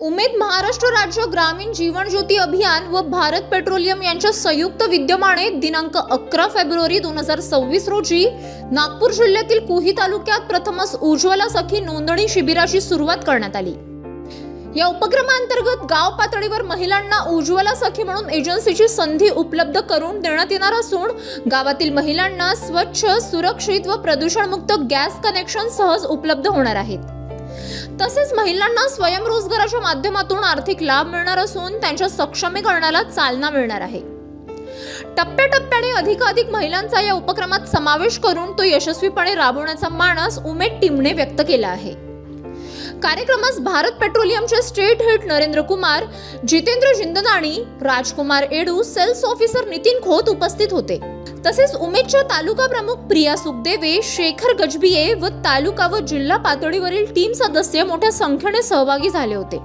उमेद महाराष्ट्र राज्य ग्रामीण जीवन ज्योती अभियान व भारत पेट्रोलियम यांच्या संयुक्त विद्यमाने दिनांक 11 फेब्रुवारी 2026 रोजी नागपूर जिल्ह्यातील कुही तालुक्यात प्रथमच उज्ज्वला सखी नोंदणी शिबिराची सुरुवात करण्यात आली। या उपक्रमांतर्गत गाव पातळीवर महिलांना उज्ज्वला सखी म्हणून एजन्सीची संधी उपलब्ध करून देण्यात येणार असून गावातील महिलांना स्वच्छ, सुरक्षित व प्रदूषणमुक्त गॅस कनेक्शन सहज उपलब्ध होणार आहेत। तसेच महिलांना स्वयंरोजगाराच्या माध्यमातून आर्थिक लाभ मिळणार असून त्यांच्या सक्षमीकरणाला चालना मिळणार आहे। टप्प्याटप्प्याने अधिकाधिक महिलांचा या उपक्रमात समावेश करून तो यशस्वीपणे राबवण्याचा मानस उमेद टीमने व्यक्त केला आहे। कार्यक्रमास भारत पेट्रोलियमचे state head Narendra Kumar, Jitendra Jindnani, Rajkumar Edu, sales officer Nitin Khot उपस्थित होते। तसेच उमेदच्या तालुका प्रमुख प्रिया सुखदेवे, शेखर गजबिये व तालुका व जिल्हा पातळीवरील टीम सदस्य मोठ्या संख्येने सहभागी झाले होते।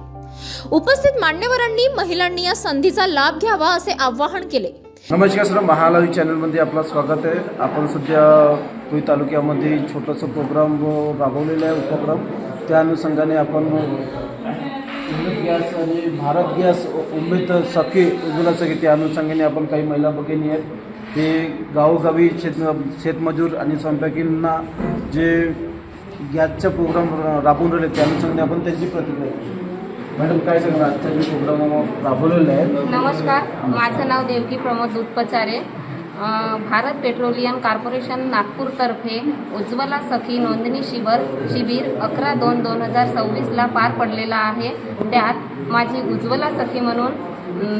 उपस्थित मान्यवरांनी महिलांनी या संधीचा लाभ घ्यावा असे आवाहन केले। नमस्कार सर, महालावी चॅनलमध्ये आपलं स्वागत आहे। आपण सध्या कुही तालुक्यामध्ये छोटासा प्रोग्राम राबवलेला आहे, उपक्रम त्या अनुषंगाने आपण उमेद गॅस आणि भारत गॅस उमेद सखी उज्ज्वला सखी त्या अनुषंगाने आपण काही महिला भगिनी आहेत ते गावोगावी शेतमजूर आणि स्वयंपाकींना जे गॅसचा प्रोग्राम राबवून राहिले त्या अनुषंगाने आपण त्यांची प्रतिक्रिया। मॅडम काय सांगणार आजच्या जे प्रोग्राम राबवलेले आहे? नमस्कार, माझं नाव देवकी प्रमोद दुधपचारे। भारत पेट्रोलियम कॉर्पोरेशन नागपूरतर्फे उज्ज्वला सखी नोंदणी शिबिर 11/2/2026ला पार पडलेला आहे। त्यात माझी उज्ज्वला सखी म्हणून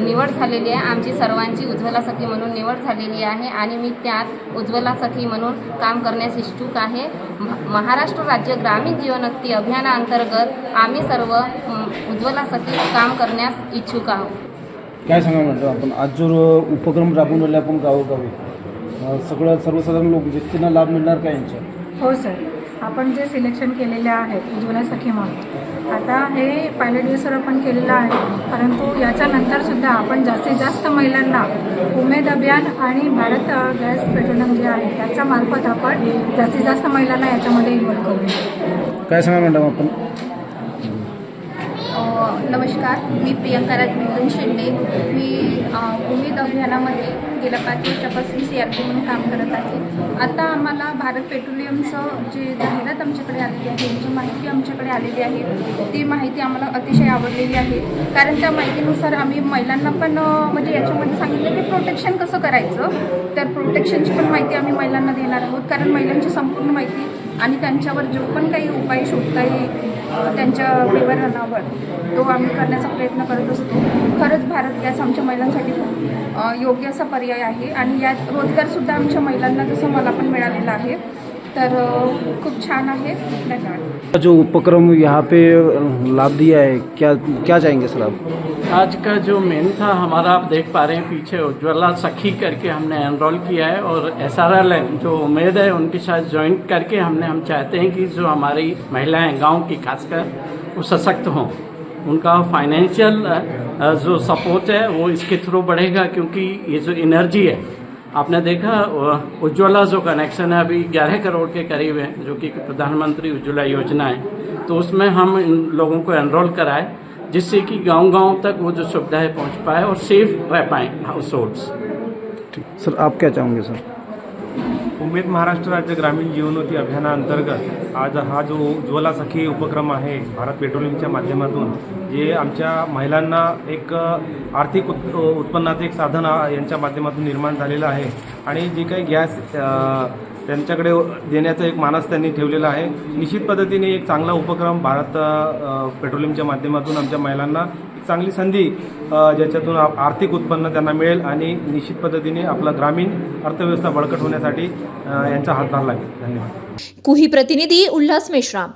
निवड झालेली आहे। आमची सर्वांची उज्ज्वला सखी म्हणून निवड झालेली आहे आणि मी त्यात उज्ज्वला सखी म्हणून काम करण्यास इच्छुक आहे। महाराष्ट्र राज्य ग्रामीण जीवनोन्नती अभियानाअंतर्गत आम्ही सर्व उज्ज्वला सखी काम करण्यास इच्छुक आहोत। काय सांगा म्हणतो आपण आज जो उपक्रम राबवून राहिले आपण गावोगावी सर्वसाधारण लोक व्यक्तींना लाभ मिळणार का यांच्या? हो सर, आपण जे सिलेक्शन केलेले आहेत उज्ज्वला सखी म्हणून, आता हे पायलट बेसवर आपण केलेलं आहे, परंतु याच्यानंतरसुद्धा आपण जास्तीत जास्त महिलांना उमेद अभियान आणि भारत गॅस पेट्रोलियम जे आहे त्याच्या मार्फत आपण जास्तीत जास्त महिलांना याच्यामध्ये इन्व्हॉल्व करू। काय सांगा मॅडम आपण? नमस्कार, मी प्रियंका राजमिलन शिंदे। मी उमेद अभियानामध्ये गेल्या 5 वर्षापासून CRP म्हणून काम करत आहे। आता आम्हाला भारत पेट्रोलियमचं जे जाहिरात आमच्याकडे आलेली आहे, जी माहिती आमच्याकडे आलेली आहे ती माहिती आम्हाला अतिशय आवडलेली आहे। कारण त्या माहितीनुसार आम्ही महिलांना पण म्हणजे याच्यामध्ये सांगितलं की प्रोटेक्शन कसं करायचं, तर प्रोटेक्शनची पण माहिती आम्ही महिलांना देणार आहोत। कारण महिलांची संपूर्ण माहिती आणि त्यांच्यावर जो पण काही उपाय शोधता येईल त्यांच्या निवारणावर तो आम्ही करण्याचा प्रयत्न करत असतो। खरंच भारत गॅस आमच्या महिलांसाठी खूप योग्य असा पर्याय आहे आणि यात रोजगारसुद्धा आमच्या महिलांना जसं मला पण मिळालेला आहे, तर खूप छान आहे। धन्यवाद। जो उपक्रम यहाँ पे लाभ दिया है, क्या चाहेंगे सर आप? आज का जो मेन था हमारा, आप देख पा रहे हैं पीछे उज्ज्वला सखी करके हमने एनरोल किया है और SRL जो उमेद है उनके साथ ज्वाइन करके हम चाहते हैं कि जो हमारी महिलाएं गांव की खासकर वो सशक्त हों, उनका फाइनेंशियल जो सपोर्ट है वो इसके थ्रू बढ़ेगा। क्योंकि ये जो एनर्जी है आपने देखा उज्ज्वला जो कनेक्शन है अभी 11 करोड़ के करीब है, जो कि प्रधानमंत्री उज्ज्वला योजना है, तो उसमें हम इन लोगों को एनरोल कराएं जिससे कि गांव-गांव तक वो जो सुविधाएं पहुंच पाए और सेफ रह पाएँ हाउस होल्ड्स। ठीक सर, आप क्या चाहोगे सर? उमेद महाराष्ट्र राज्य ग्रामीण जीवनोन्नती अभियानाअंतर्गत आज हा जो उज्ज्वला सखी उपक्रम आहे भारत पेट्रोलियमच्या माध्यमातून जे आमच्या महिलांना एक आर्थिक उत्पन्नाचं एक साधन यांच्या माध्यमातून निर्माण झालेलं आहे आणि जे काही गॅस त्यांच्याकडे देण्याचा एक मानस त्यांनी ठेवलेला आहे। निश्चित पद्धतीने एक चांगला उपक्रम भारत पेट्रोलियमच्या माध्यमातून आमच्या महिलांना एक चांगली संधी ज्याच्यातून आर्थिक उत्पन्न त्यांना मिळेल आणि निश्चित पद्धतीने आपला ग्रामीण अर्थव्यवस्था बळकट होण्यासाठी यांचा हातभार लागेल। धन्यवाद। कुही प्रतिनिधी उल्हास मेश्राम।